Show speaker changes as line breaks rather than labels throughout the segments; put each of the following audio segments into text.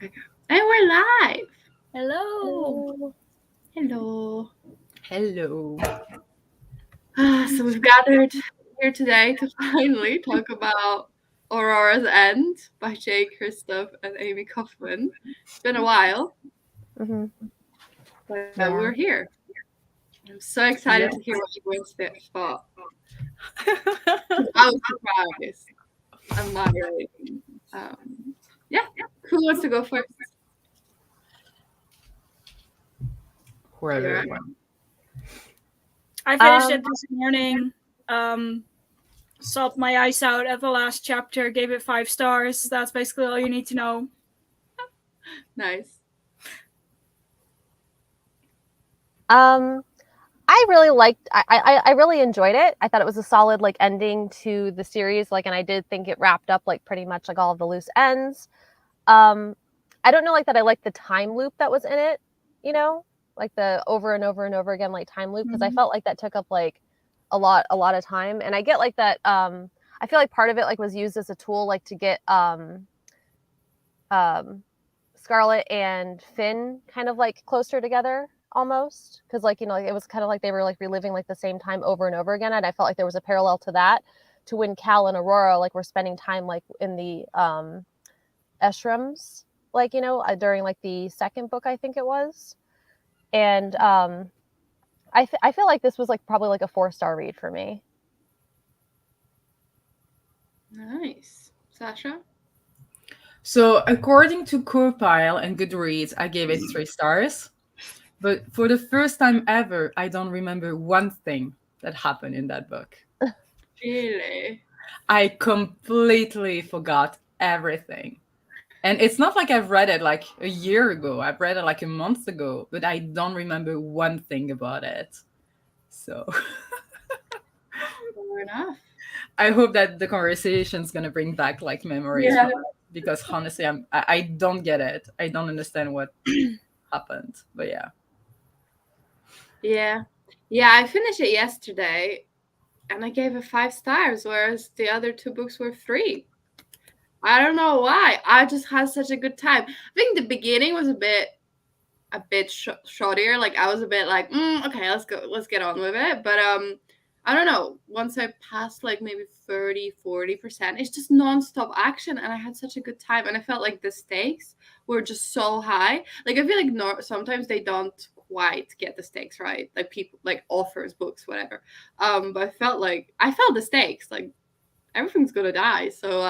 And we're live.
Hello.
Hello.
Hello.
So we've gathered here today to finally talk about Aurora's End by Kristoff and Amie Kaufman. It's been a while,
Mm-hmm.
but
Yeah.
we're here. I'm so excited to hear what everyone's thought. I was surprised. I'm not really. Yeah. Who wants to go first?
Whoever.
Sarah?
I finished it this morning. Sobbed my eyes out at the last chapter. Gave it 5 stars. That's basically all you need to know.
Nice.
I really liked. I really enjoyed it. I thought it was a solid ending to the series. And I did think it wrapped up pretty much all of the loose ends. I don't know that I liked the time loop that was in it. The over and over and over again time loop, because I felt that took up a lot of time. And I get that. I feel part of it was used as a tool to get Scarlett and Finn kind of closer together almost, because it was kind of they were reliving the same time over and over again, and I felt there was a parallel to that, to when Cal and Aurora were spending time in the ashrams, during the second book, I think it was. And I feel this was probably a 4-star read for me.
Nice. Sasha?
So according to Corpile and Goodreads, I gave it 3 stars. But for the first time ever, I don't remember one thing that happened in that book.
Really?
I completely forgot everything. And it's not I've read it a year ago. I've read it a month ago, but I don't remember one thing about it. So
Fair enough.
I hope that the conversation is going to bring back memories.
Yeah.
Because honestly, I don't get it. I don't understand what happened. But yeah.
Yeah, I finished it yesterday and I gave it 5 stars, whereas the other 2 books were 3. I don't know why. I just had such a good time. I think the beginning was a bit shorter. I was a bit okay, let's get on with it. But I don't know. Once I passed maybe 30-40%, it's just nonstop action, and I had such a good time. And I felt the stakes were just so high. I feel sometimes they don't quite get the stakes right. People authors, books, whatever. But I felt the stakes. Everything's gonna die. So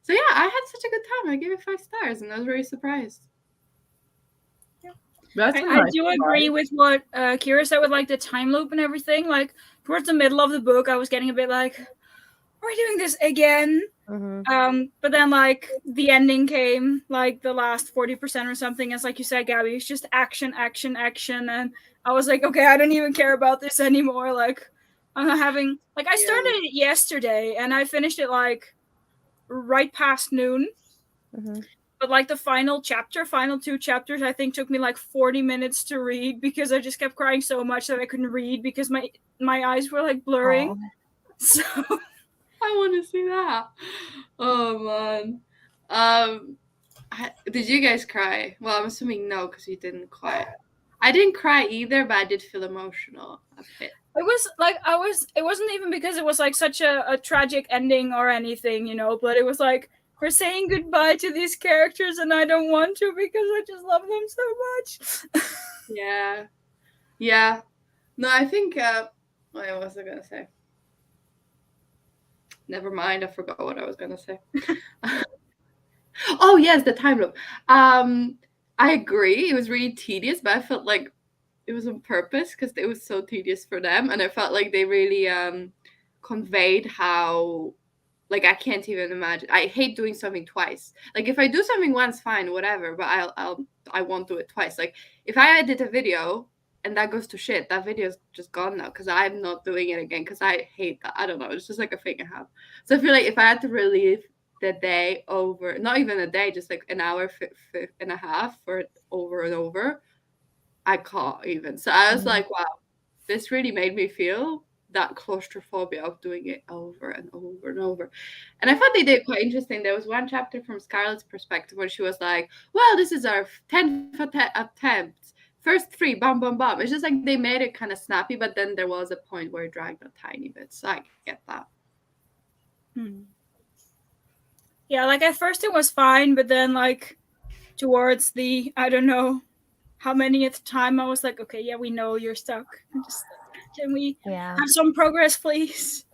yeah, I had such a good time. I gave it 5 stars, and I was very surprised.
I do agree with what Kira said with the time loop and everything. Towards the middle of the book, I was getting a bit are we doing this again?
Mm-hmm.
But then the ending came, the last 40% or something. It's like you said, Gabby, it's just action, action, action, and I was okay, I don't even care about this anymore. I'm having I started it yesterday and I finished it right past noon.
Mm-hmm.
But the final 2 chapters, I think took me 40 minutes to read, because I just kept crying so much that I couldn't read because my eyes were blurring.
Aww.
So
I want to see that. Oh man. Did you guys cry? Well, I'm assuming no, because you didn't cry. I didn't cry either, but I did feel emotional a bit.
It was it wasn't even because it was such a tragic ending or anything, but it was we're saying goodbye to these characters and I don't want to because I just love them so much.
Yeah. No, I think what was I gonna say? Never mind, I forgot what I was gonna say. Oh yes, the time loop. I agree, it was really tedious, but I felt it was on purpose because it was so tedious for them, and I felt they really conveyed how I can't even imagine. I hate doing something twice. If I do something once, fine, whatever, but I won't do it twice. If I edit a video and that goes to shit, that video is just gone now because I'm not doing it again because I hate that. I don't know, it's just a thing I have. So I feel if I had to relive the day over, not even a day, just an hour and a half for it over and over, I can't even. So I was wow, this really made me feel that claustrophobia of doing it over and over and over. And I thought they did quite interesting. There was one chapter from Scarlett's perspective where she was like, well, this is our 10th attempt. First 3, bam, bam, bam. It's just like they made it kind of snappy, but then there was a point where it dragged a tiny bit. So I get that.
Yeah, like at first it was fine, but then like towards the, I don't know how many at the time, I was like, okay, yeah, we know you're stuck. Just can we have some progress, please?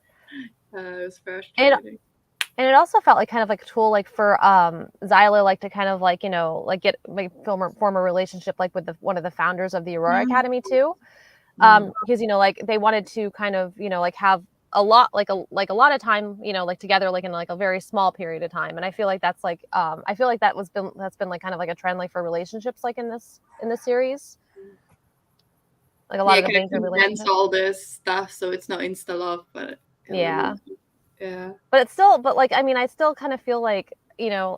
It was frustrating.
And it also felt like kind of like a tool like for Zyla, like to kind of like, you know, like form a relationship like with one of the founders of the Aurora Academy too. Because, you know, like they wanted to kind of, you know, like have a lot of time, you know, like together, like in like a very small period of time. And I feel like that's like I feel like that's been like kind of like a trend like for relationships like in this series. Like a lot of the things in relationships.
All this stuff, so it's not insta love, but
yeah.
But
it's still, but like I mean, I still kind of feel like, you know,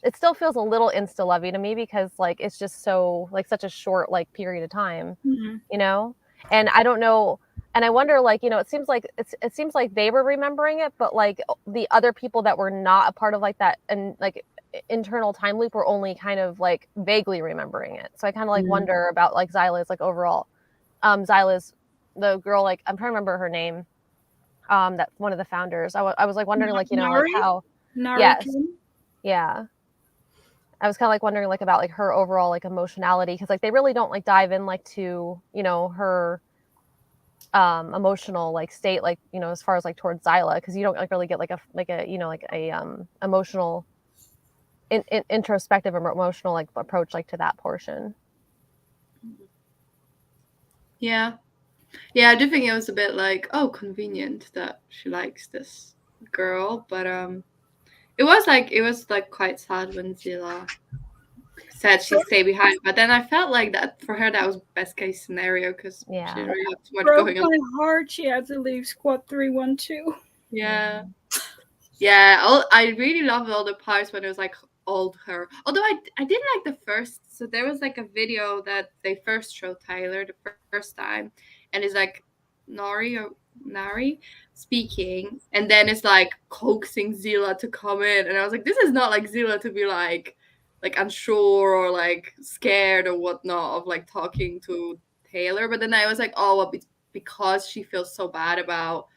it still feels a little insta lovey to me because like it's just so like such a short like period of time, you know. And I don't know. And I wonder, like, you know, it seems like they were remembering it, but like the other people that were not a part of like that and like internal time loop were only kind of like vaguely remembering it. So I kind of like wonder about like Zyla's like overall. Zyla's the girl, like I'm trying to remember her name. That's one of the founders. I was like wondering, like, you know, like how. Yes. Yeah. I was kind of like wondering like about like her overall like emotionality because like they really don't like dive in like to, you know, her emotional like state, like, you know, as far as like towards Zyla, because you don't like really get like a you know like a emotional introspective or emotional like approach like to that portion.
Yeah, I do think it was a bit like, oh, convenient that she likes this girl, but it was like quite sad when Zila said she'd stay behind, but then I felt like that for her that was best case scenario because she didn't really have too much going on.
Broke my heart. She had to leave Squad 312.
Yeah. I really loved all the parts when it was like old her. Although I didn't like the first. So there was like a video that they first showed Tyler the first time, and it's like Nari speaking, and then it's like coaxing Zila to come in, and I was like, this is not like Zila to be like unsure or like scared or whatnot of like talking to Taylor. But then I was like, oh, well, it's because she feels so bad about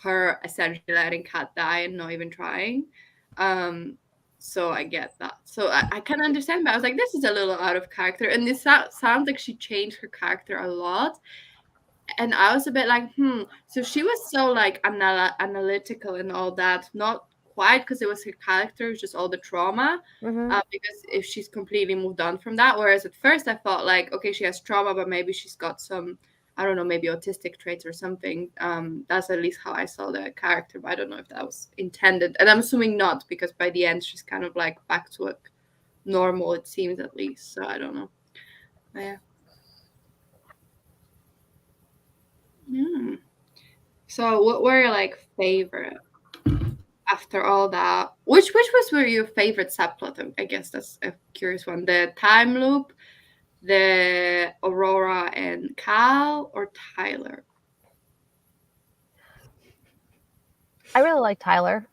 her essentially letting Kat die and not even trying. So I get that. So I can understand, but I was like, this is a little out of character. And this sounds like she changed her character a lot. And I was a bit like, so she was so like analytical and all that, not quite because it was her character, it's just all the trauma. Because if she's completely moved on from that, whereas at first I thought like, okay, she has trauma, but maybe she's got some, I don't know, maybe autistic traits or something. That's at least how I saw the character, but I don't know if that was intended. And I'm assuming not, because by the end she's kind of like back to like normal, it seems at least. So I don't know. Yeah. So what were your like favorite after all that? Which were your favorite subplot? I guess that's a curious one. The time loop, the Aurora and Cal, or Tyler?
I really like Tyler.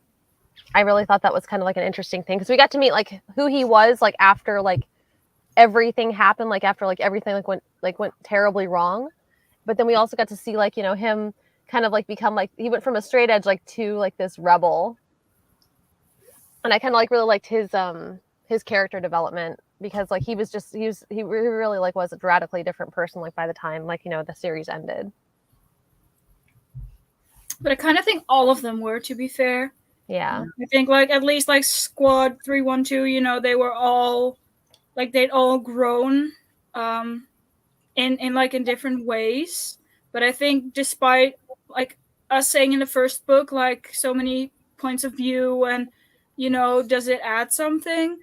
I really thought that was kind of like an interesting thing because we got to meet like who he was like after like everything happened, like after like everything like went terribly wrong. But then we also got to see like, you know, him kind of like become like he went from a straight edge like to like this rebel. And I kind of like really liked his character development because like he really like was a radically different person like by the time like, you know, the series ended.
But I kind of think all of them were, to be fair.
Yeah.
I think like at least like Squad 312, you know, they were all like they'd all grown in like in different ways. But I think despite like us saying in the first book like so many points of view and, you know, does it add something?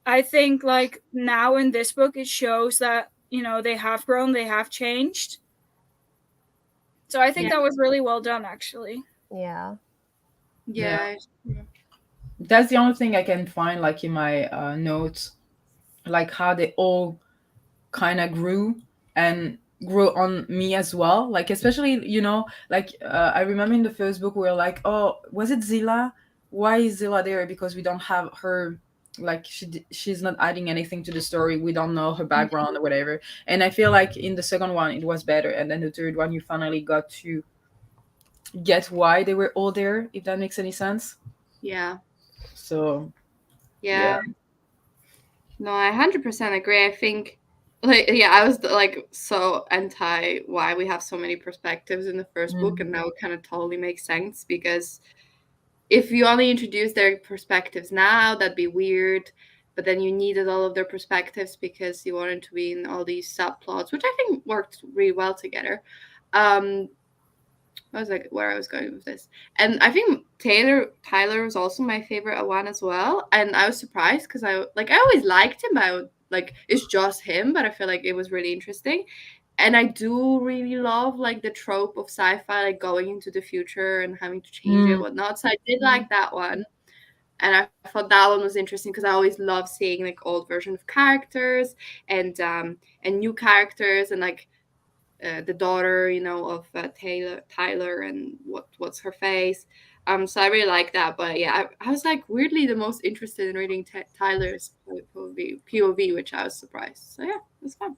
I think like now in this book it shows that, you know, they have grown, they have changed. So I think that was really well done, actually.
Yeah.
That's the only thing I can find like in my notes, like how they all kind of grew. And grew on me as well. Like especially, like I remember in the first book we were like, oh, was it Zilla? Why is Zilla there? Because we don't have her. Like she's not adding anything to the story. We don't know her background or whatever. And I feel like in the second one it was better, and then the third one you finally got to get why they were all there. If that makes any sense.
Yeah.
So
Yeah. No, I 100% agree. I think, like, yeah, I was like so anti why we have so many perspectives in the first book, and now it kind of totally makes sense, because if you only introduce their perspectives now, that'd be weird. But then you needed all of their perspectives because you wanted to be in all these subplots, which I think worked really well together. I was like, where I was going with this. And I think Tyler was also my favorite one as well. And I was surprised because I always liked him, but I would, like, it's just him, but I feel like it was really interesting. And I do really love like the trope of sci-fi, like going into the future and having to change it and whatnot. So I did like that one. And I thought that one was interesting because I always love seeing like old version of characters and new characters, and like the daughter, of Tyler, and what's her face. So I really like that. But yeah, I was like weirdly the most interested in reading Tyler's POV, which I was surprised. So yeah, it was fun.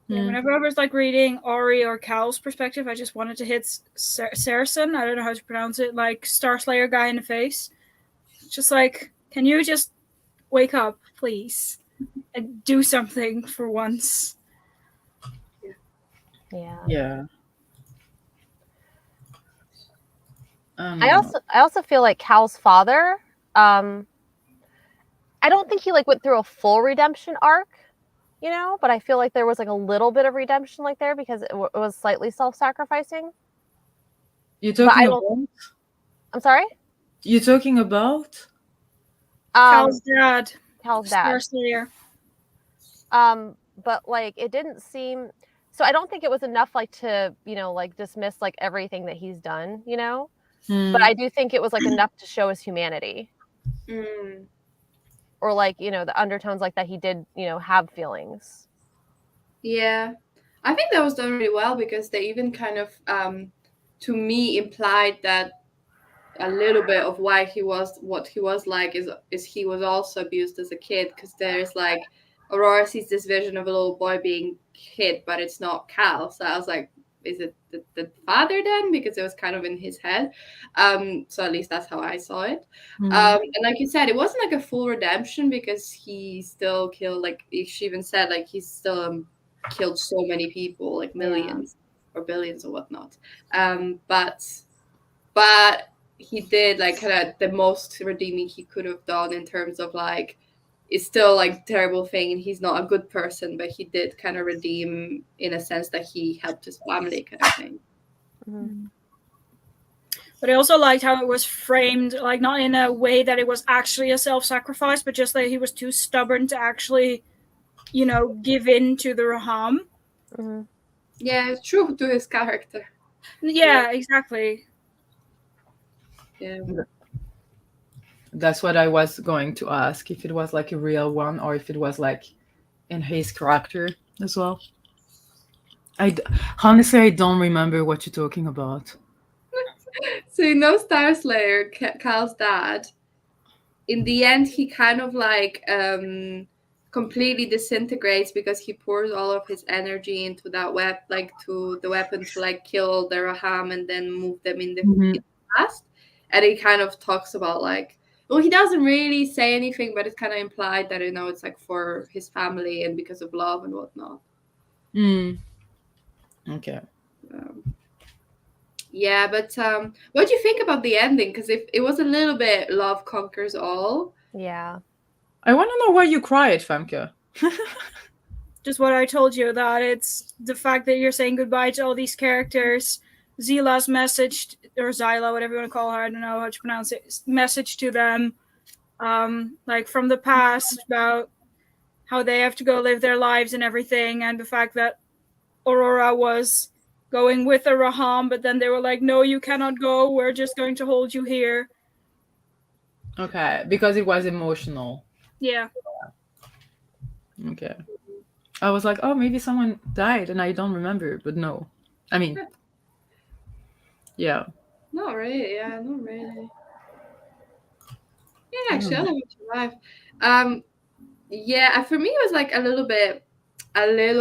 Yeah, whenever I was like reading Ori or Cal's perspective, I just wanted to hit Saracen. I don't know how to pronounce it. Like Star Slayer guy in the face. Just like, can you just wake up, please, and do something for once?
Yeah. I also feel like Cal's father, I don't think he like went through a full redemption arc, but I feel like there was like a little bit of redemption like there because it was slightly self-sacrificing.
You're talking about?
I'm sorry?
You're talking about?
Cal's dad.
Cal's dad.
Star Slayer.
But like it didn't seem, so I don't think it was enough like to, like dismiss like everything that he's done, but I do think it was like enough to show his humanity. Or like, the undertones like that he did, have feelings.
Yeah. I think that was done really well because they even kind of, to me, implied that a little bit of why he was what he was like is he was also abused as a kid, because there's like Aurora sees this vision of a little boy being hit, but it's not Cal. So I was like, is it the father then? Because it was kind of in his head. So at least that's how I saw it. And like you said, it wasn't like a full redemption because he still killed, like she even said, like he's still killed so many people, like millions or billions or whatnot. But he did like kind of the most redeeming he could have done in terms of like, it's still like terrible thing and he's not a good person, but he did kind of redeem in a sense that he helped his family kind of thing.
But I also liked how it was framed, like not in a way that it was actually a self-sacrifice, but just that he was too stubborn to actually, give in to the Raham.
Yeah, it's true to his character.
Yeah, exactly.
Yeah.
That's what I was going to ask, if it was like a real one or if it was like in his character as well. Honestly, I don't remember what you're talking about.
So Star Slayer, Cal's dad, in the end he kind of like completely disintegrates because he pours all of his energy into that to the weapon to like kill the Raham and then move them in the past. And he kind of talks about like, well, he doesn't really say anything, but it's kind of implied that it's like for his family and because of love and whatnot.
Okay.
Yeah, but what do you think about the ending? Because if it was a little bit love conquers all.
Yeah.
I want to know why you cried, Famke.
Just what I told you, that it's the fact that you're saying goodbye to all these characters. Zila's message, or Zyla, whatever you want to call her, I don't know how to pronounce it, message to them, like from the past about how they have to go live their lives and everything, and the fact that Aurora was going with a Raham, but then they were like, no, you cannot go, we're just going to hold you here.
Okay, because it was emotional.
Yeah.
Okay. I was like, oh, maybe someone died and I don't remember, but no. I mean, yeah.
Not really. Yeah, not really. Yeah, actually, I like Survive. Yeah, for me it was like a little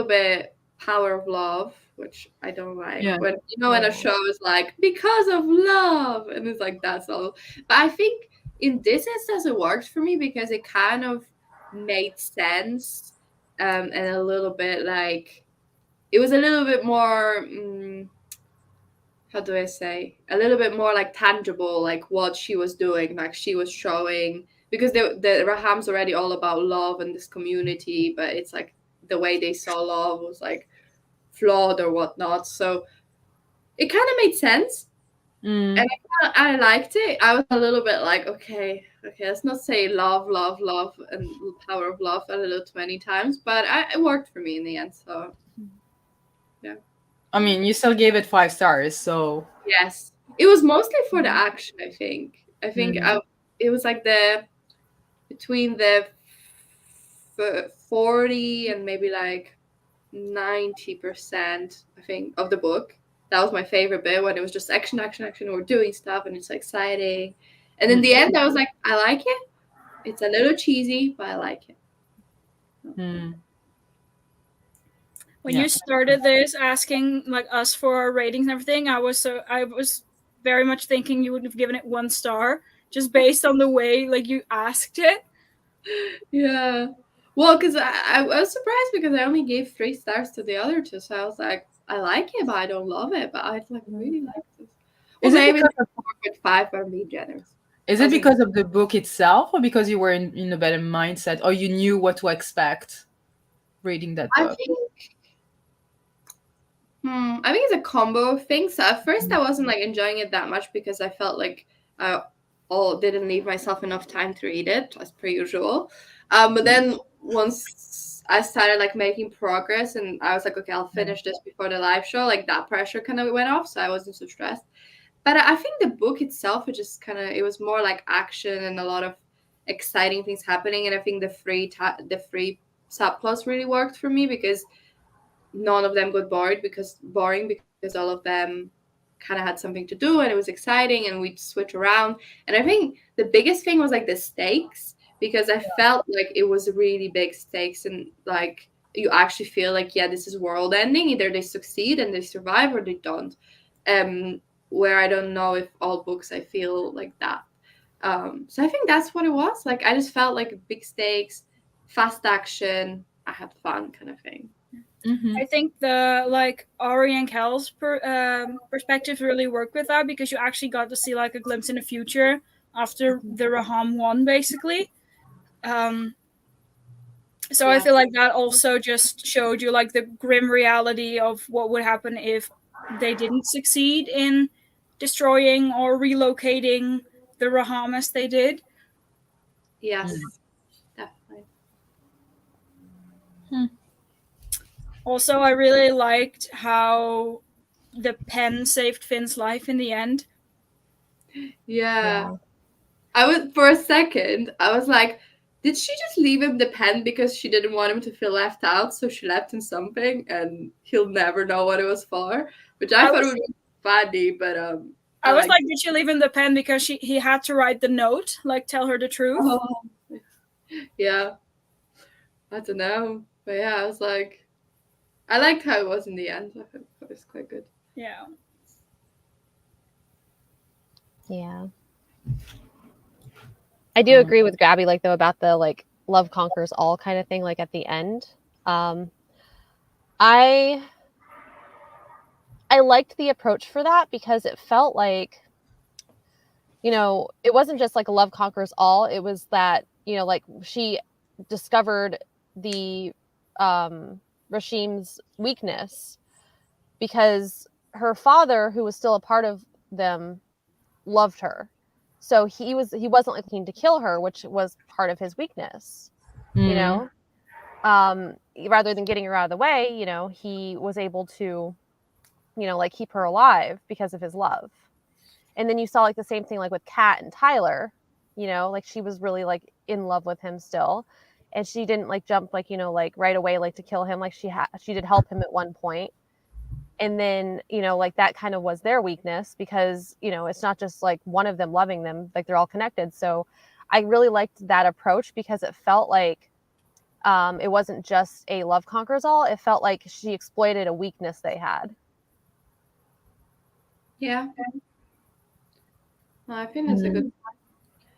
bit Power of Love, which I don't like.
Yeah.
When when a show is like because of love, and it's like that's all. But I think in this instance it worked for me because it kind of made sense, and a little bit like it was a little bit more. How do I say? A little bit more like tangible, like what she was doing, like she was showing because the Raham's already all about love and this community, but it's like the way they saw love was like flawed or whatnot. So it kind of made sense, and I liked it. I was a little bit like, okay, let's not say love, love, love, and power of love a little too many times, but it worked for me in the end. So yeah.
I mean, you still gave it 5 stars, so
Yes, it was mostly for the action. I think. It was like between the 40 and maybe like 90%. I think of the book. That was my favorite bit when it was just action, action, action. We're doing stuff and it's exciting. And in the end, I was like, I like it. It's a little cheesy, but I like it.
When you started this, asking like us for our ratings and everything, I was very much thinking you would have given it 1 star just based on the way like you asked it.
Yeah. Well, because I was surprised because I only gave 3 stars to the other two, so I was like, I like it, but I don't love it. But I like really like this. Well, maybe 4.5, but I'm being generous.
Is it because of the book itself, or because you were in a better mindset, or you knew what to expect reading that book?
I think it's a combo of things. So at first, I wasn't like enjoying it that much because I felt like I didn't leave myself enough time to read it, as per usual. But then once I started like making progress, and I was like, okay, I'll finish this before the live show. Like that pressure kind of went off, so I wasn't so stressed. But I think the book itself, it was more like action and a lot of exciting things happening. And I think the free subplots really worked for me because none of them got boring because all of them kind of had something to do and it was exciting and we'd switch around. And I think the biggest thing was like the stakes, because I felt like it was really big stakes and like you actually feel like, yeah, this is world ending. Either they succeed and they survive or they don't. Where I don't know if all books I feel like that. So I think that's what it was. Like I just felt like big stakes, fast action, I had fun kind of thing.
I think the like Ari and Kel's perspectives really work with that because you actually got to see like a glimpse in the future after the Raham won, basically. So I feel like that also just showed you like the grim reality of what would happen if they didn't succeed in destroying or relocating the Raham as they did.
Yes, definitely.
Also, I really liked how the pen saved Finn's life in the end.
Yeah. For a second, I was like, did she just leave him the pen because she didn't want him to feel left out? So she left him something and he'll never know what it was for, which I thought would be funny, but
I was like, did she leave him the pen because he had to write the note, like tell her the truth?
Oh. Yeah. I don't know. But yeah, I was like, I liked how it was in the end. I thought it was quite good.
Yeah.
Yeah. I do agree with Gabby, like though, about the like love conquers all kind of thing, like at the end. I liked the approach for that because it felt like, you know, it wasn't just like a love conquers all. It was that, you know, like she discovered the Rashim's weakness because her father, who was still a part of them, loved her. So he wasn't looking to kill her, which was part of his weakness, you know. Rather than getting her out of the way, you know, he was able to, you know, like keep her alive because of his love. And then you saw like the same thing like with Kat and Tyler, you know, like she was really like in love with him still. and she didn't like jump like, you know, like right away like to kill him. Like she did help him at one point. And then, you know, like that kind of was their weakness because, you know, it's not just like one of them loving them, like they're all connected. So I really liked that approach because it felt like it wasn't just a love conquers all. It felt like she exploited a weakness they had.
Yeah. I think that's a good point.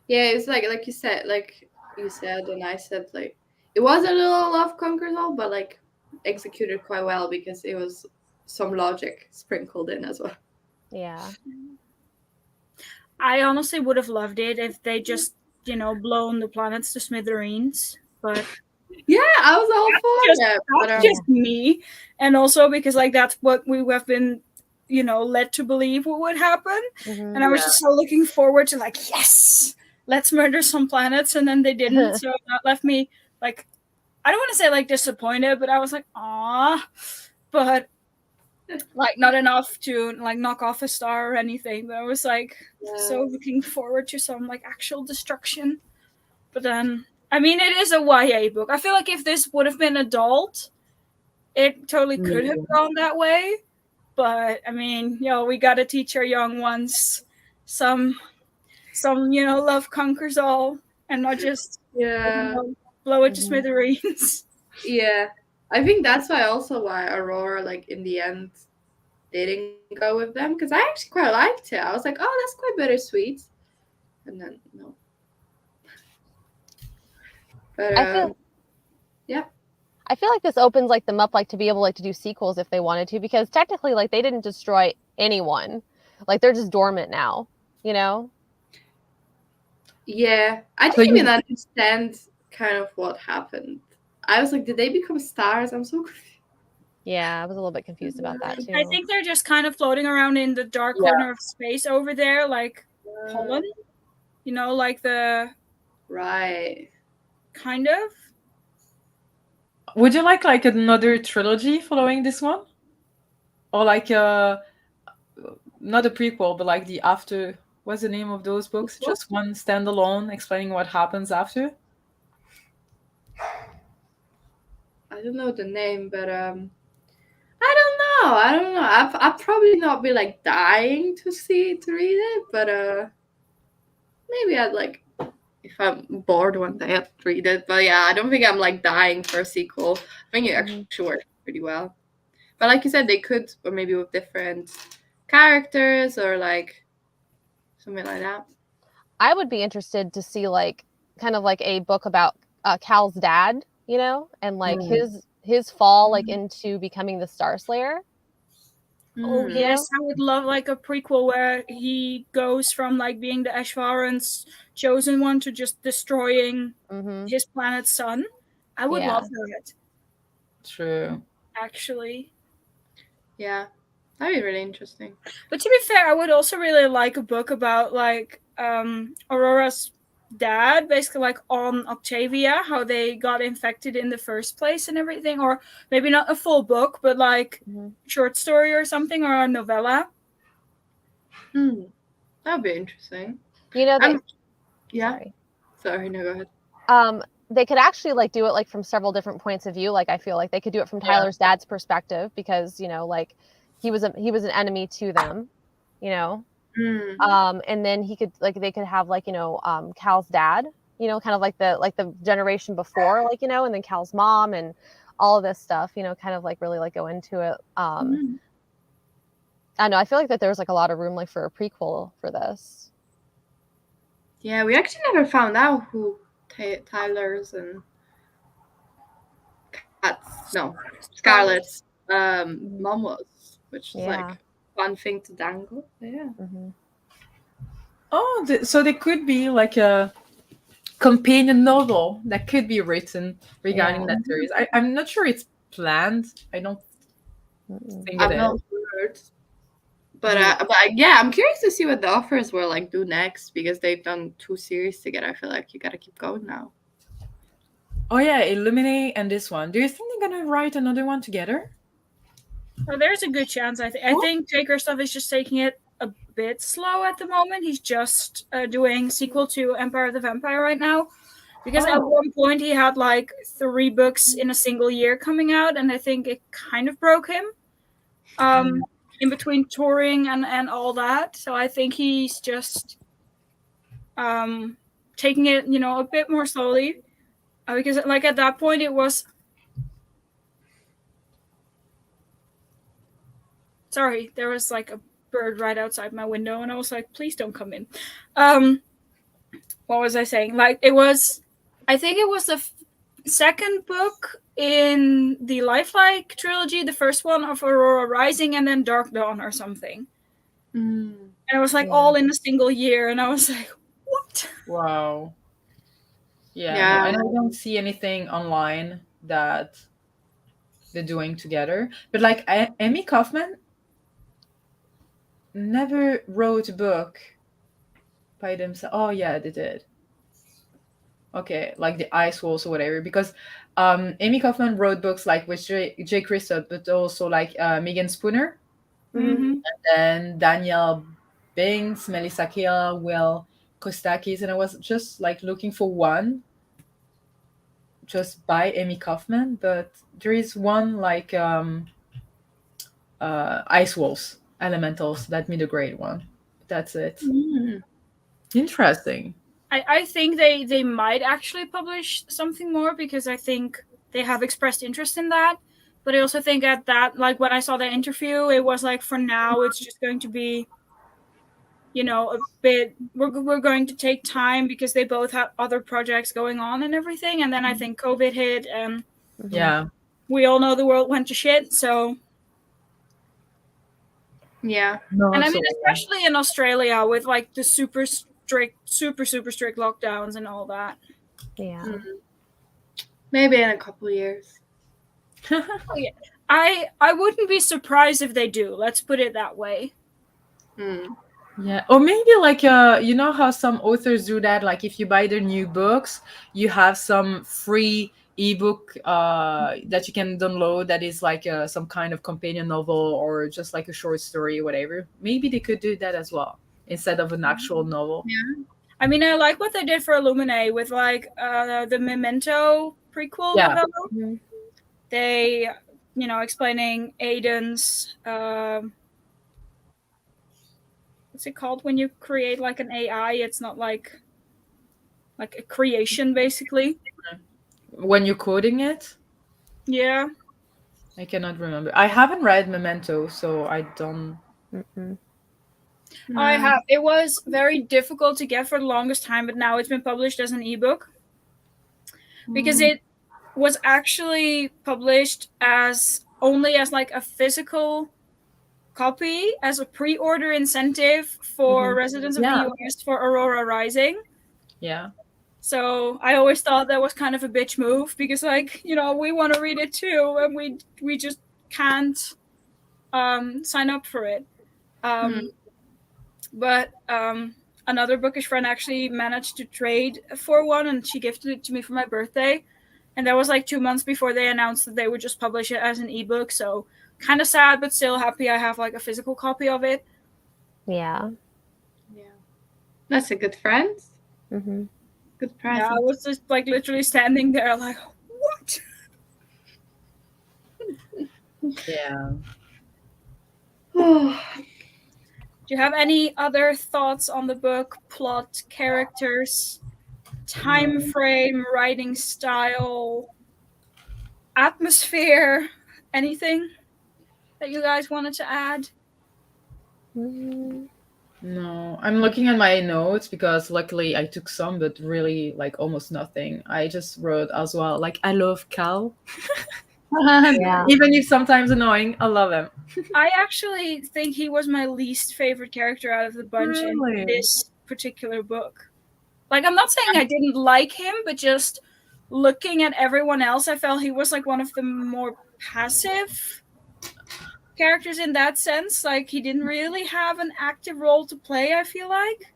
Yeah, it's like you said, and I said, like, it was a little love conquers all, but like executed quite well because it was some logic sprinkled in as well.
Yeah.
I honestly would have loved it if they just, you know, blown the planets to smithereens. But
yeah, I was all for that.
That's just me. And also because like that's what we have been, you know, led to believe what would happen.
Mm-hmm.
And I was just so looking forward to like, yes, let's murder some planets, and then they didn't. So that left me like, I don't want to say like disappointed, but I was like, ah, but like not enough to like knock off a star or anything. But I was like so looking forward to some like actual destruction. But then, I mean, it is a YA book. I feel like if this would have been adult, it totally could have gone that way. But I mean, you know, we got to teach our young ones some, you know, love conquers all, and not just you know, blow it to smithereens.
Yeah, I think that's why Aurora, like in the end, didn't go with them, because I actually quite liked it. I was like, oh, that's quite bittersweet, and then no. But
I feel like this opens like them up like to be able like to do sequels if they wanted to, because technically like they didn't destroy anyone. Like they're just dormant now, you know?
Yeah, I didn't even understand kind of what happened. I was like, did they become stars? I'm so confused.
Yeah, I was a little bit confused about that too.
I think they're just kind of floating around in the dark corner of space over there, like Holland. You know, like the
right.
Kind of.
Would you like another trilogy following this one, or like not a prequel, but like the after? What's the name of those books? Just one standalone explaining what happens after.
I don't know the name, but I don't know. I'd probably not be like dying to read it, but maybe I'd like, if I'm bored one day, I'd read it. But yeah, I don't think I'm like dying for a sequel. I think it actually worked pretty well. But like you said, they could, or maybe with different characters or like something like that.
I would be interested to see like kind of like a book about Cal's dad, you know, and like his fall like into becoming the Star Slayer.
Oh yes, I would love like a prequel where he goes from like being the Ashvaran's chosen one to just destroying his planet's sun. I would love that.
True.
Actually.
Yeah, that'd be really interesting.
But to be fair, I would also really like a book about like Aurora's dad, basically like on Octavia, how they got infected in the first place and everything, or maybe not a full book, but like short story or something, or a novella.
That'd be interesting.
You know,
Sorry, no, go ahead.
They could actually like do it like from several different points of view. Like I feel like they could do it from Tyler's dad's perspective, because you know, like he was an enemy to them, you know. And then they could have like, you know, Cal's dad, you know, kind of like the generation before, like, you know, and then Cal's mom and all of this stuff, you know, kind of like really like go into it. I know, I feel like that there's like a lot of room like for a prequel for this.
Yeah, we actually never found out who Tyler's and Scarlett's mom was, which is like fun thing to dangle. Yeah.
Oh, so there could be like a companion novel that could be written regarding that series. I'm not sure it's planned. I don't think
I've not heard. But yeah, I'm curious to see what the authors will like do next, because they've done 2 series together. I feel like you gotta keep going now.
Oh yeah, Illuminate and this one. Do you think they're gonna write another one together?
Well, there's a good chance. I think J. Kristoff is just taking it a bit slow at the moment. He's just doing sequel to Empire of the Vampire right now, Because at one point he had like 3 books in a single year coming out, and I think it kind of broke him. In between touring and all that. So I think he's just taking it, a bit more slowly. Because like at that point it was... Sorry, there was like a bird right outside my window, and I was like, please don't come in. What was I saying? Like I think it was the second book in the Lifelike trilogy, the first one of Aurora Rising, and then Dark Dawn or something. And it was like all in a single year, and I was like, what?
Wow. Yeah. No, and I don't see anything online that they're doing together. But like Amie Kaufman never wrote a book by themselves. Oh yeah, they did. Okay, like the Ice Walls or whatever. Because Amie Kaufman wrote books like with J. Kristoff, but also like Megan Spooner. And then Danielle Binks, Melissa Kayla, Will Kostakis, and I was just like looking for one just by Amie Kaufman, but there is one like Ice Wolves Elementals, that made a great one. That's it. Interesting.
I think they might actually publish something more, because I think they have expressed interest in that. But I also think at that, like when I saw the interview, it was like, for now it's just going to be, a bit, we're going to take time, because they both have other projects going on and everything. And then I think COVID hit, and we all know the world went to shit. So
yeah,
No,
and I mean, especially in Australia with like the super strict lockdowns and all that.
Yeah.
Maybe in a couple of years.
Oh, yeah. I wouldn't be surprised if they do. Let's put it that way.
Yeah, or maybe like you know how some authors do that, like if you buy their new books, you have some free ebook that you can download that is like some kind of companion novel or just like a short story or whatever. Maybe they could do that as well instead of an actual novel.
Yeah, I mean, I like what they did for Illuminae with like the Memento prequel novella. They, explaining Aiden's what's it called when you create like an AI? It's not like a creation, basically.
When you're coding it?
Yeah.
I cannot remember. I haven't read Memento, so I don't.
I have. It was very difficult to get for the longest time, but now it's been published as an ebook, because it was actually published as only as like a physical copy as a pre-order incentive for residents of the US for Aurora Rising.
Yeah.
So I always thought that was kind of a bitch move, because like, we want to read it too, and we just can't sign up for it. But another bookish friend actually managed to trade for one, and she gifted it to me for my birthday. And that was like 2 months before they announced that they would just publish it as an ebook. So kind of sad, but still happy I have like a physical copy of it.
Yeah.
That's a good friend. Good present.
Yeah, I was just like literally standing there like, what?
Yeah.
Do you have any other thoughts on the book? Plot, characters, time frame, writing style, atmosphere, anything that you guys wanted to add?
No, I'm looking at my notes because luckily I took some, but really like almost nothing. I just wrote as well, like, I love Cal.
Yeah.
Even if sometimes annoying, I love him.
I actually think he was my least favorite character out of the bunch
Really?
in this particular book. Like, I'm not saying I didn't like him, but just looking at everyone else, I felt he was like one of the more passive characters in that sense. Like, he didn't really have an active role to play, I feel like.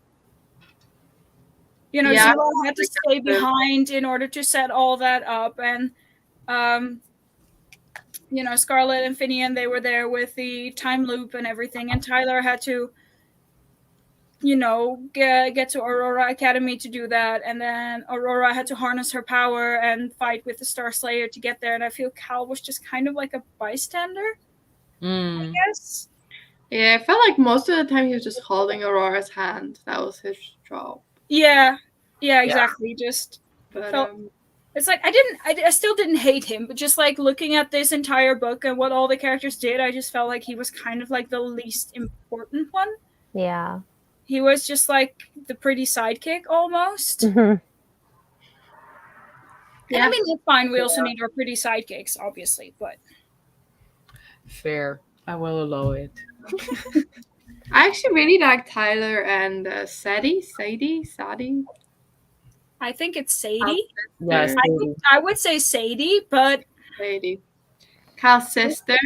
Zero had to stay behind in order to set all that up, and Scarlett and Finian, they were there with the time loop and everything, and Tyler had to get to Aurora Academy to do that, and then Aurora had to harness her power and fight with the Star Slayer to get there. And I feel Cal was just kind of like a bystander, I guess.
Yeah, I felt like most of the time he was just holding Aurora's hand. That was his job.
Yeah, exactly. Just
But
felt it's like I still didn't hate him, but just like looking at this entire book and what all the characters did, I just felt like he was kind of like the least important one.
Yeah.
He was just like the pretty sidekick almost.
Mhm.
And I mean, it's fine. We also need our pretty sidekicks, obviously, but
Fair. I will allow it.
I actually really like Tyler and Sadie.
I think it's Sadie.
Yes.
I would say Sadie, but
Sadie. Cal's sister.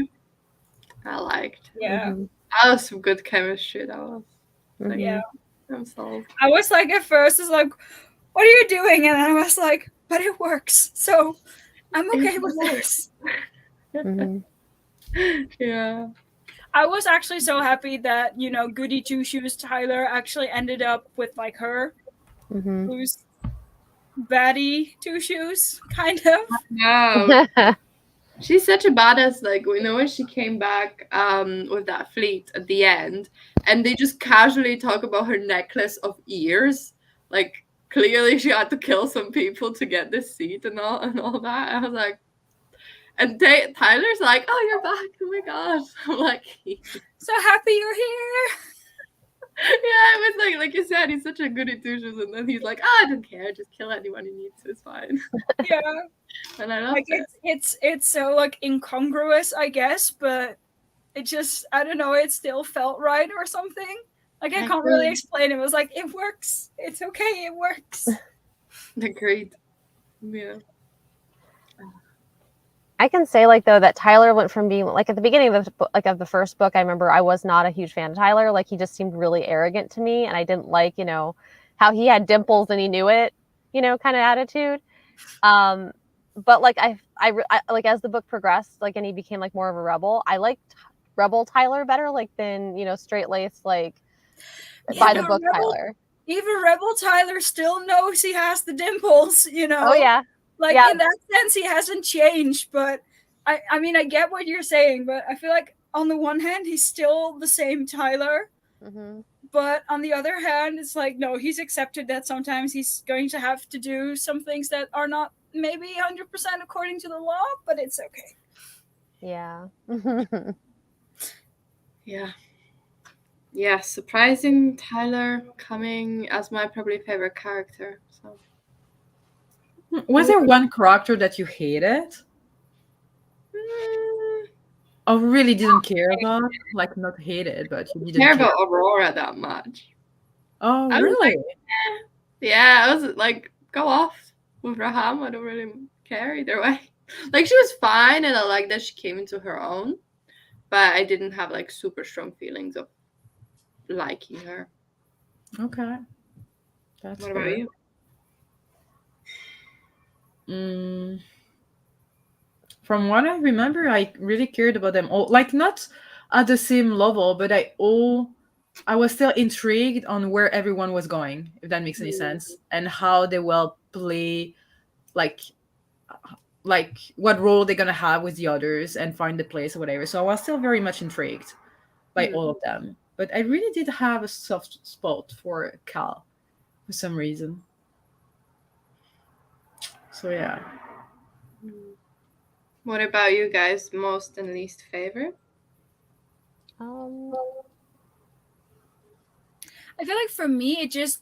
I liked.
yeah.
Mhm.
That was some good chemistry. That was. Like,
Yeah.
I'm sold.
I was like, at first, it's like, what are you doing? And I was like, but it works. So I'm okay with this.
Mhm.
Yeah.
I was actually so happy that, Goody Two Shoes Tyler actually ended up with like her,
Mhm.
who's baddie Two Shoes, kind of.
No. She's such a badass. Like, when she came back with that fleet at the end, and they just casually talk about her necklace of ears. Like, clearly she had to kill some people to get this seat and all that. I was like, and Tyler's like, "Oh, you're back! Oh my gosh!" I'm like,
So happy you're here.
yeah, it was like you said, he's such a goody two shoes, and then he's like, "Oh, I don't care, just kill anyone he needs, it's fine."
Yeah.
And I love
Like
it.
it's so like incongruous, I guess, but it just, I don't know, it still felt right or something. Like I can't really explain it. It was like, it works. It's okay, it works.
Agreed. Yeah.
I can say like though that Tyler went from being like at the beginning of the first book. I remember I was not a huge fan of Tyler. Like he just seemed really arrogant to me, and I didn't like how he had dimples and he knew it, kind of attitude. But like I like as the book progressed, like and he became like more of a rebel. I liked Rebel Tyler better, like than straight laced like by the book Tyler.
Even Rebel Tyler still knows he has the dimples,
Oh yeah.
Like
Yeah.
in that sense, he hasn't changed. But I mean, I get what you're saying, but I feel like on the one hand, he's still the same Tyler.
Mm-hmm.
But on the other hand, it's like, no, he's accepted that sometimes he's going to have to do some things that are not maybe 100% according to the law, but it's okay.
Yeah.
Yeah. Yeah, surprising Tyler coming as my probably favorite character. So.
Was there one character that you hated? Or really didn't care about? Like not hated, but you didn't
care about Aurora that much.
Oh, really?
Like, yeah, I was like, go off with Raham. I don't really care either way. Like she was fine, and I like that she came into her own, but I didn't have like super strong feelings of liking her.
Okay. That's
what about you?
From what I remember, I really cared about them all. Like not at the same level, but I was still intrigued on where everyone was going, if that makes any sense, and how they will play, like what role they're gonna have with the others and find the place or whatever. So I was still very much intrigued by all of them. But I really did have a soft spot for Cal for some reason. So yeah.
What about you guys? Most and least favorite?
I feel like for me, it just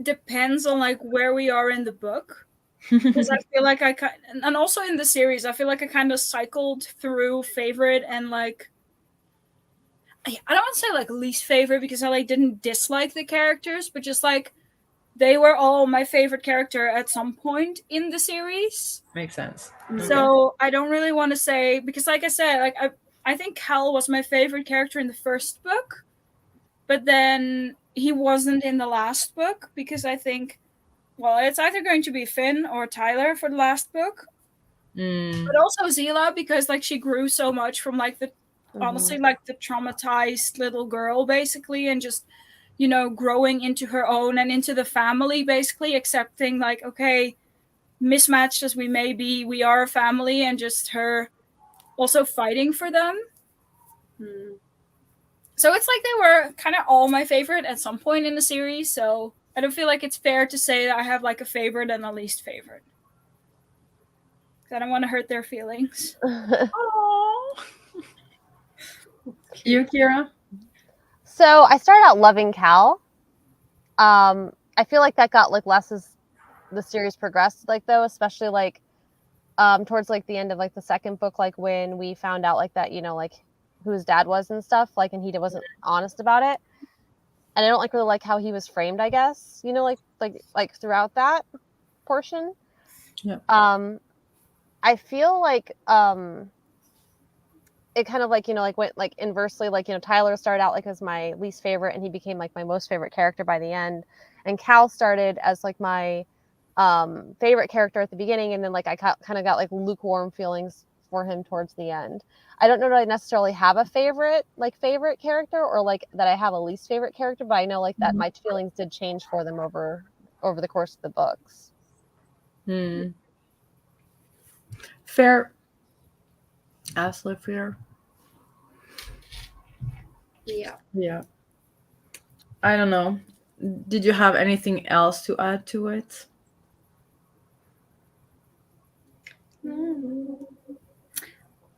depends on like where we are in the book. Because I feel like and also in the series, I feel like I kind of cycled through favorite and like, I don't want to say like least favorite because I like didn't dislike the characters, but just like they were all my favorite character at some point in the series.
Makes sense.
So I don't really want to say, because like I said, like I think Cal was my favorite character in the first book, but then he wasn't in the last book because I think, well, it's either going to be Finn or Tyler for the last book. But also Zila, because like she grew so much from like the honestly like the traumatized little girl basically, and just growing into her own and into the family, basically accepting like, okay, mismatched as we may be, we are a family, and just her also fighting for them. So it's like they were kind of all my favorite at some point in the series, so I don't feel like it's fair to say that I have like a favorite and a least favorite. I don't want to hurt their feelings.
You, Kira?
So I started out loving Cal. I feel like that got like less as the series progressed, like though, especially like towards like the end of like the second book, like when we found out like that, like who his dad was and stuff, like, and he wasn't honest about it. And I don't really like how he was framed, I guess, like throughout that portion.
Yeah.
I feel like it kind of like, like went like inversely, like, Tyler started out like as my least favorite and he became like my most favorite character by the end. And Cal started as like my favorite character at the beginning, and then like I kind of got like lukewarm feelings for him towards the end. I don't know that I necessarily have a favorite character, or like that I have a least favorite character, but I know like that my feelings did change for them over the course of the books.
Fair. Absolutely fair. Yeah. I don't know. Did you have anything else to add to it?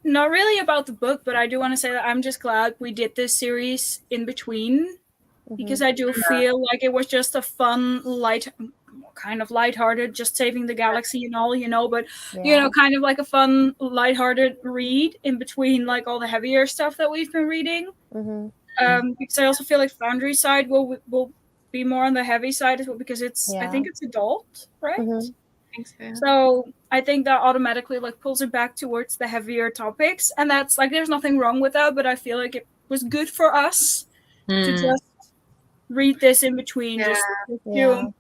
Not really about the book, but I do want to say that I'm just glad we did this series in between, because I do feel like it was just a fun, kind of lighthearted, just saving the galaxy and all, but kind of like a fun, lighthearted read in between like all the heavier stuff that we've been reading. Because I also feel like Foundry side will be more on the heavy side as well, because I think it's adult, right?
I think so.
So I think that automatically like pulls it back towards the heavier topics, and that's like, there's nothing wrong with that, but I feel like it was good for us to just read this in between, just to,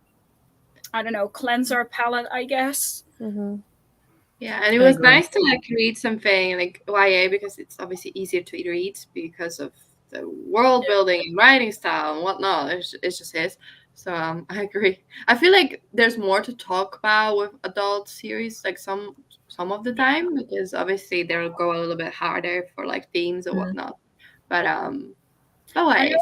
I don't know, cleanse our palate, I guess.
Yeah, and it was nice to like read something like YA, because it's obviously easier to read because of the world building and writing style and whatnot. It's just his. So I agree. I feel like there's more to talk about with adult series, like some of the time, because obviously they'll go a little bit harder for like themes or whatnot. But otherwise,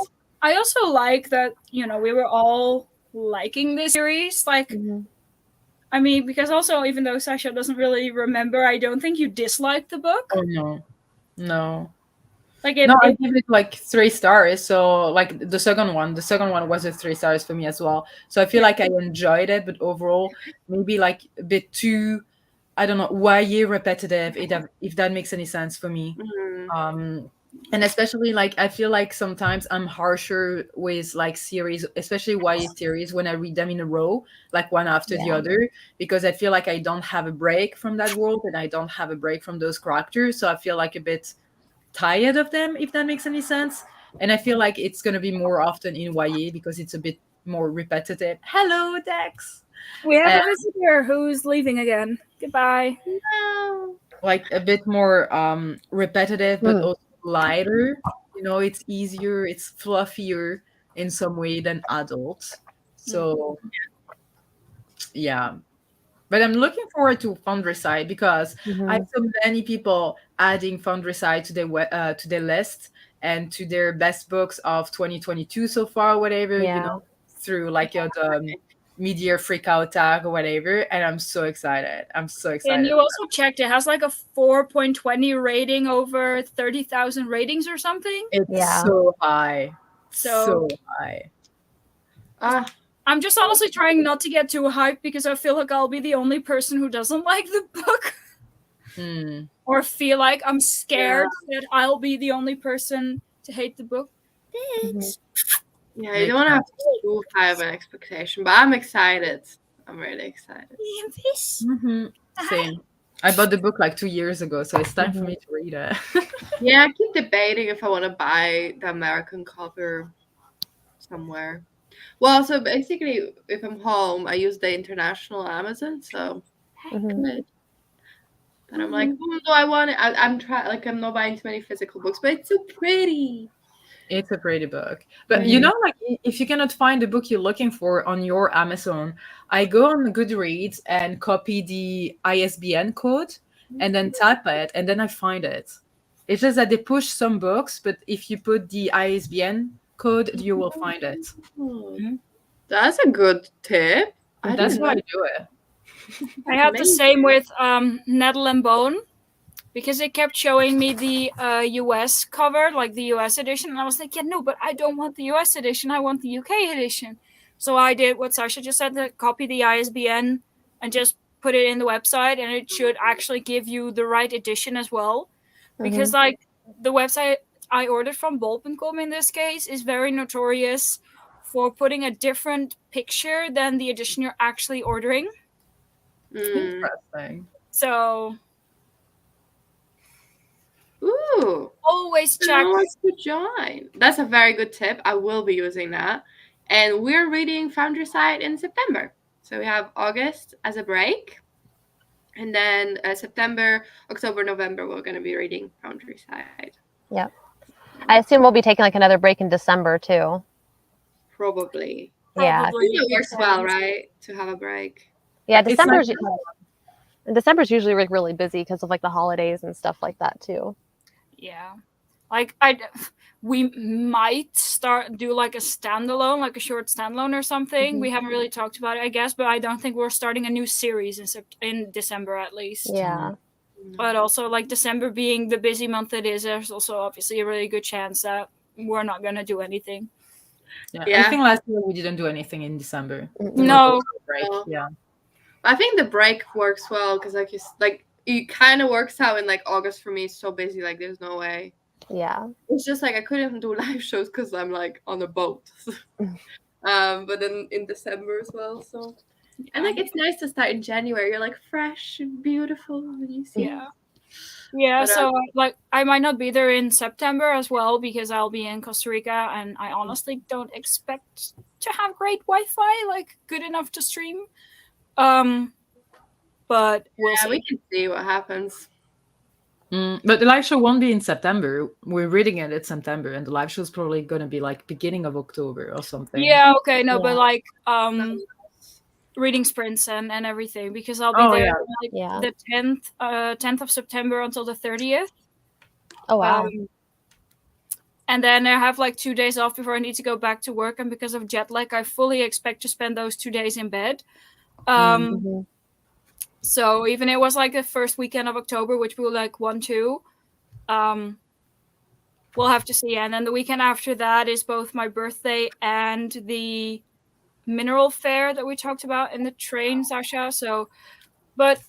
I also like that we were all liking this series, like. I mean, because also, even though Sasha doesn't really remember, I don't think you disliked the book.
Oh no.
Like
I give it like 3 stars. So like the second one was a 3 stars for me as well. So I feel like I enjoyed it, but overall maybe like a bit too, I don't know, YA repetitive, if that makes any sense for me. And especially like I feel like sometimes I'm harsher with like series, especially YA series, when I read them in a row, like one after the other, because I feel like I don't have a break from that world and I don't have a break from those characters. So I feel like a bit tired of them, if that makes any sense. And I feel like it's going to be more often in YA because it's a bit more repetitive. Hello, Dex.
We have a visitor who's leaving again. Goodbye.
no.
Like a bit more repetitive, but also lighter. It's easier, it's fluffier in some way than adults. So yeah. But I'm looking forward to Foundryside, because I have so many people adding Foundryside to their list and to their best books of 2022 so far, whatever, through like the mid-year freak out tag or whatever. And I'm so excited.
And you also checked, it has like a 4.20 rating over 30,000 ratings or something.
It's so high.
So
high.
I'm just honestly trying not to get too hyped, because I feel like I'll be the only person who doesn't like the book. Or feel like I'm scared that I'll be the only person to hate the book. Thanks.
Yeah, you don't want to have too high of an expectation, but I'm excited. I'm really excited.
Same. I bought the book like 2 years ago, so it's time for me to read it.
Yeah, I keep debating if I want to buy the American cover somewhere. Well, so basically, if I'm home, I use the international Amazon, so good. And I'm like, do I want it? I'm trying. Like, I'm not buying too many physical books, but it's so pretty.
It's a pretty book. But you know, like if you cannot find the book you're looking for on your Amazon, I go on Goodreads and copy the ISBN code and then type it and then I find it. It's just that they push some books, but if you put the ISBN code, you will find it.
That's a good tip. I
That's
didn't
why I
know.
do it.
I had the
Amazing.
same with Nettle and Bone, because it kept showing me the US cover, like the US edition, and I was like, yeah, no, but I don't want the US edition, I want the UK edition. So I did what Sasha just said, to copy the ISBN and just put it in the website, and it should actually give you the right edition as well. Because like the website I ordered from Bol.com in this case is very notorious for putting a different picture than the edition you're actually ordering.
Interesting.
So
Ooh.
always
I
check.
know what to join. That's a very good tip. I will be using that. And we're reading Foundryside in September. So we have August as a break. And then September, October, November, we're going to be reading Foundryside.
Yeah. I assume we'll be taking like another break in December too.
Probably.
Yeah.
Probably.
It works well, right? To have a break.
Yeah,
It's
December's
like-
December's usually really busy because of like the holidays and stuff like that too.
Yeah, like we might do like a standalone, like a short standalone or something. We haven't really talked about it, I guess, but I don't think we're starting a new series in December at least.
Yeah.
But also, like December being the busy month it is, there's also obviously a really good chance that we're not gonna do anything.
Yeah. I think last year we didn't do anything in December.
No.
Break.
No.
Yeah.
I think the break works well because it kind of works out in like August for me. It's so busy, like there's no way.
Yeah.
It's just like I couldn't do live shows because I'm like on a boat. But then in December as well. So and like it's nice to start in January. You're like fresh and beautiful when you see.
Yeah,
But,
so like I might not be there in September as well because I'll be in Costa Rica, and I honestly don't expect to have great Wi-Fi, like good enough to stream. But we'll see.
We can see what happens.
But the live show won't be in September. We're reading it in September, and the live show is probably going to be like beginning of October or something.
Yeah, okay, no, but like reading sprints and everything, because I'll be there the 10th of September until the 30th.
Oh wow.
And then I have like 2 days off before I need to go back to work, and because of jet lag, I fully expect to spend those 2 days in bed. So even it was like the first weekend of October, which we were like 1-2, we'll have to see. And then the weekend after that is both my birthday and the mineral fair that we talked about in the train, Sasha. So, but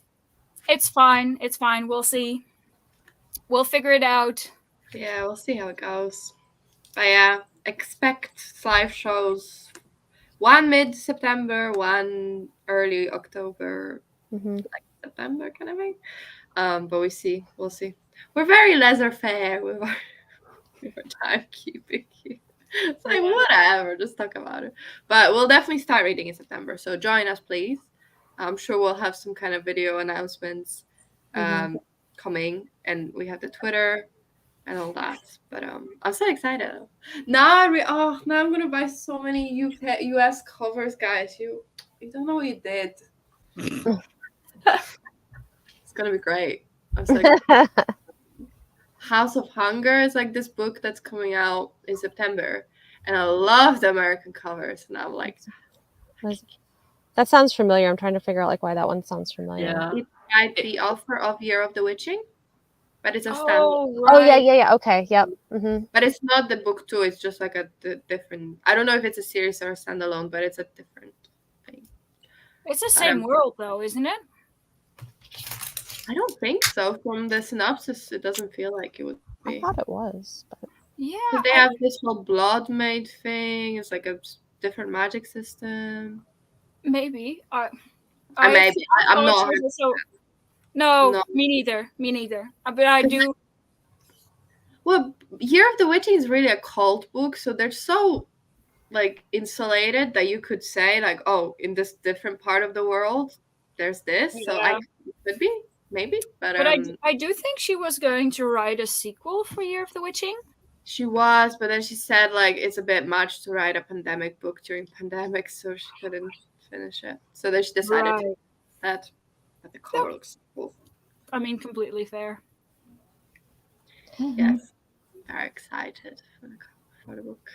it's fine. It's fine. We'll see. We'll figure it out.
Yeah, we'll see how it goes. But yeah, expect live shows. One mid-September, one early October, like September kind of thing. But we'll see. We're very laissez-faire with our timekeeping. It's like whatever, just talk about it. But we'll definitely start reading in September. So join us, please. I'm sure we'll have some kind of video announcements coming, and we have the Twitter and all that. But I'm so excited. Now I'm gonna buy so many US covers, guys. You don't know what you did. It's gonna be great. I was like, House of Hunger is like this book that's coming out in September, and I love the American covers, and I'm like,
that sounds familiar. I'm trying to figure out like why that one sounds familiar.
Yeah.
It's by the author of Year of the Witching, but it's a standalone.
Oh yeah. Okay. Yep.
But it's not the book too. It's just like a different. I don't know if it's a series or a standalone, but it's a different thing.
It's the same world though, isn't it?
I don't think so. From the synopsis, it doesn't feel like it would be.
I thought it was. But...
Yeah.
They have this whole blood maid thing. It's like a different magic system.
Maybe.
I'm not.
No, me neither. But I do.
Well, Year of the Witching is really a cult book, so they're so like insulated that you could say like, oh, in this different part of the world, there's this. So it could be. Maybe, but
I do think she was going to write a sequel for Year of the Witching.
She was, but then she said like it's a bit much to write a pandemic book during pandemic, so she couldn't finish it. So then she decided to that, but the cover looks cool.
I mean, completely fair.
Yes, very excited for the book.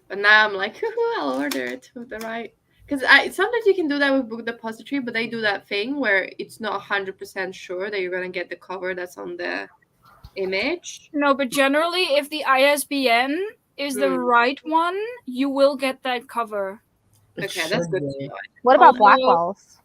But now I'm like, I'll order it with the right. Because sometimes you can do that with Book Depository, but they do that thing where it's not 100% sure that you're gonna get the cover that's on the image.
No, but generally, if the ISBN is the right one, you will get that cover.
Okay, that's good to know.
What about Blackwell's?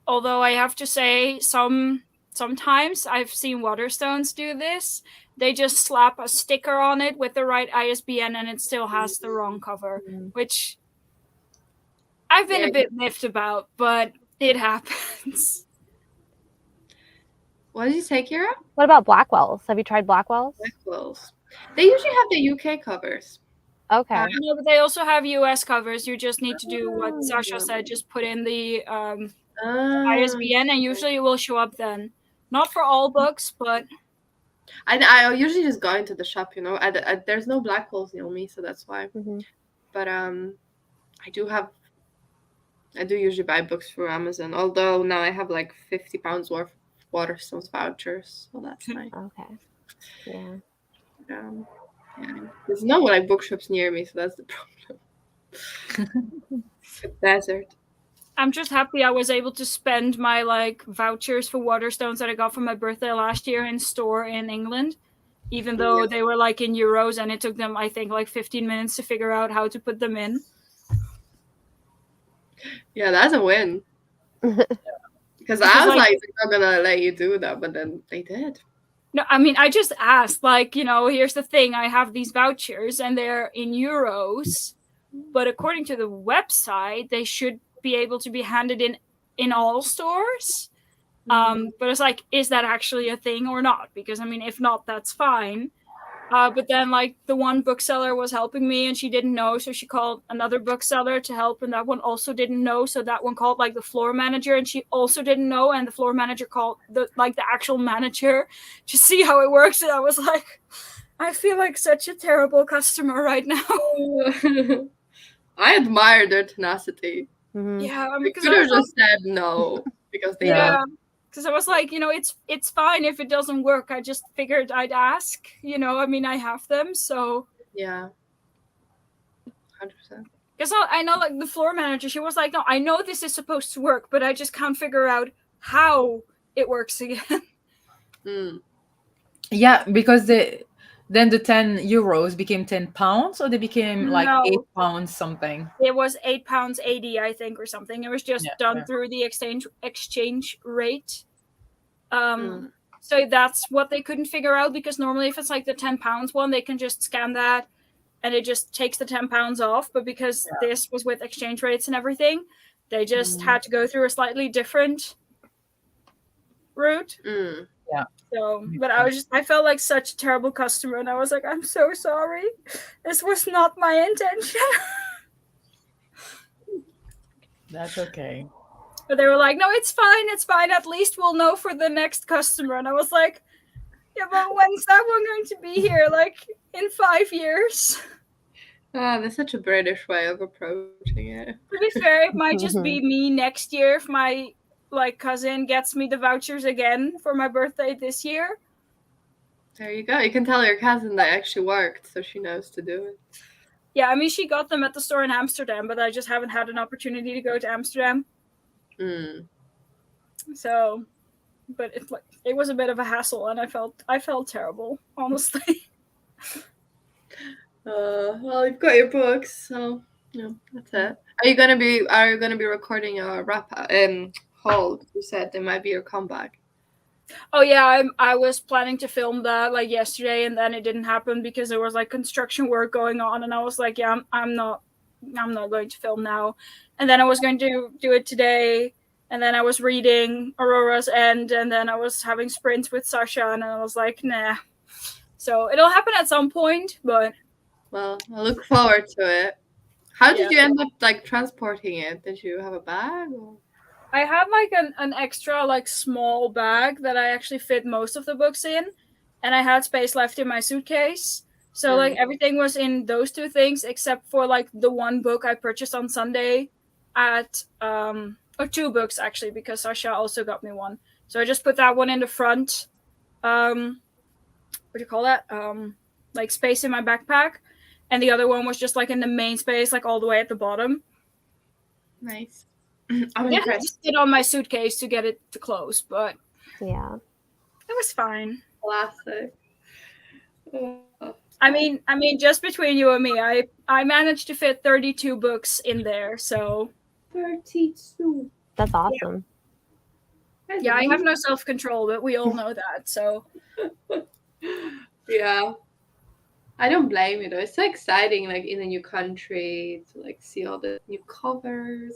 Although I have to say, sometimes I've seen Waterstones do this. They just slap a sticker on it with the right ISBN and it still has the wrong cover, which I've been a bit miffed about, but it happens.
What did you say, Kira?
What about Blackwell's? Have you tried Blackwell's?
Blackwell's. They usually have the UK covers.
Okay.
No, but they also have US covers. You just need to do what Sasha said, just put in the ISBN and usually it will show up then. Not for all books, but
I usually just go into the shop, you know. There's no Blackwell's near me, so that's why. But I do usually buy books through Amazon. Although now I have like £50 worth of Waterstones vouchers, so that's nice.
Okay. Yeah.
There's no like bookshops near me, so that's the problem. The desert.
I'm just happy I was able to spend my like vouchers for Waterstones that I got for my birthday last year in store in England, even though they were like in euros and it took them, I think, like 15 minutes to figure out how to put them in.
Yeah, that's a win. Because I was like, they're not gonna let you do that, but then they did.
No, I mean, I just asked, like, you know, here's the thing. I have these vouchers and they're in euros, but according to the website, they should be able to be handed in all stores. But it's like, is that actually a thing or not? Because, I mean, if not, that's fine. But then, like, the one bookseller was helping me and she didn't know, so she called another bookseller to help, and that one also didn't know, so that one called, like, the floor manager, and she also didn't know, and the floor manager called, the actual manager to see how it works, and I was like, I feel like such a terrible customer right now.
I admire their tenacity.
Yeah,
they could have just said no, because they don't.
Because I was like, you know, it's fine if it doesn't work. I just figured I'd ask. You know, I mean, I have them, so.
Yeah. 100%.
Because I know, like, the floor manager, she was like, no, I know this is supposed to work, but I just can't figure out how it works again.
Yeah, because then the €10 became £10, or they became like £8 something.
It was £8.80, I think, or something. It was just done through the exchange rate. So that's what they couldn't figure out, because normally if it's like the £10 one, they can just scan that and it just takes the £10 off. But because this was with exchange rates and everything, they just had to go through a slightly different route.
Yeah.
So, but I felt like such a terrible customer, and I was like, I'm so sorry. This was not my intention.
That's okay.
But they were like, no, it's fine. At least we'll know for the next customer. And I was like, yeah, but when's that one going to be here? Like, in 5 years?
That's such a British way of approaching it.
To be fair, it might just be me next year if my cousin gets me the vouchers again for my birthday this year.
There you go. You can tell your cousin that actually worked, so she knows to do it.
Yeah, I mean, she got them at the store in Amsterdam, but I just haven't had an opportunity to go to Amsterdam. So, but it was a bit of a hassle, and I felt terrible, honestly.
Well, you've got your books, so that's it. Are you gonna be recording a wrap haul? You said there might be your comeback.
Oh yeah, I was planning to film that like yesterday, and then it didn't happen because there was like construction work going on, and I was like, yeah, I'm not going to film now. And then I was going to do it today, and then I was reading Aurora's End, and then I was having sprints with Sasha, and I was like, nah. So it'll happen at some point, but.
Well, I look forward to it. How did you end up like transporting it? Did you have a bag? Or?
I have like an extra like small bag that I actually fit most of the books in, and I had space left in my suitcase. So like everything was in those two things except for like the one book I purchased on Sunday at or two books actually, because Sasha also got me one. So I just put that one in the front what do you call that? Like space in my backpack. And the other one was just like in the main space, like all the way at the bottom.
Nice.
I
I'm
didn't
impressed.
just sit on my suitcase to get it to close, but
Yeah.
it was fine.
Classic.
I mean, just between you and me, I managed to fit 32 books in there, so
32.
That's awesome.
yeah, I have no self-control, but we all know that. So
yeah. I don't blame you though. It's so exciting, like in a new country, to like see all the new covers.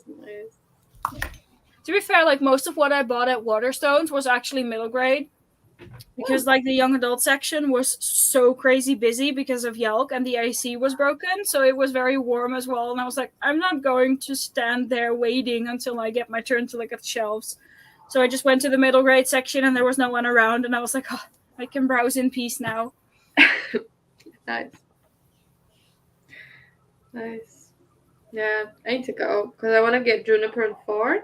to be fair, like most of what I bought at Waterstones was actually middle grade. Because like the young adult section was so crazy busy because of Yelk and the AC was broken, so it was very warm as well. And I was like, I'm not going to stand there waiting until I get my turn to look at the shelves. So I just went to the middle grade section and there was no one around, and I was like, oh, I can browse in peace now.
Nice. Nice. Yeah, I need to go because I want to get Juniper and Ford.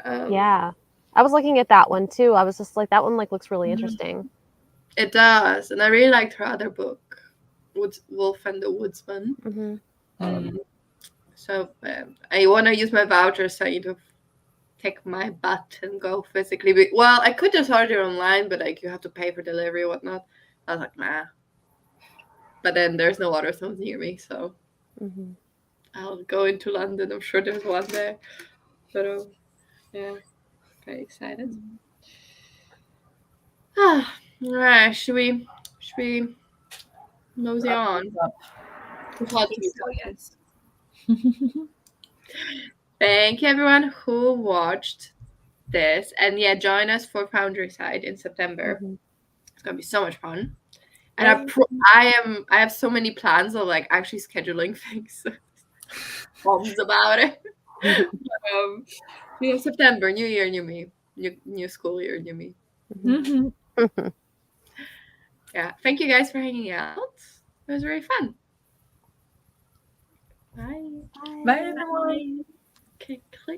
Yeah. I was looking at that one too. I was just like, that one like looks really interesting.
It does, and I really liked her other book, Wolf and the Woodsman.
Mm-hmm.
So I want to use my voucher, so I need to take my butt and go physically. Well, I could just order online, but like you have to pay for delivery or whatnot. I was like, nah. But then there's no Waterstones near me, so I'll go into London. I'm sure there's one there. But yeah, very excited. Alright, should we mosey on?
Yes.
Thank you everyone who watched this, and yeah, join us for Foundry Side in September. It's gonna be so much fun, and I have so many plans of like actually scheduling things. Bombs about it. September, new year, new me, new school year, new me. Yeah, thank you guys for hanging out. It was very fun. Bye.
Bye everyone.
Okay, click.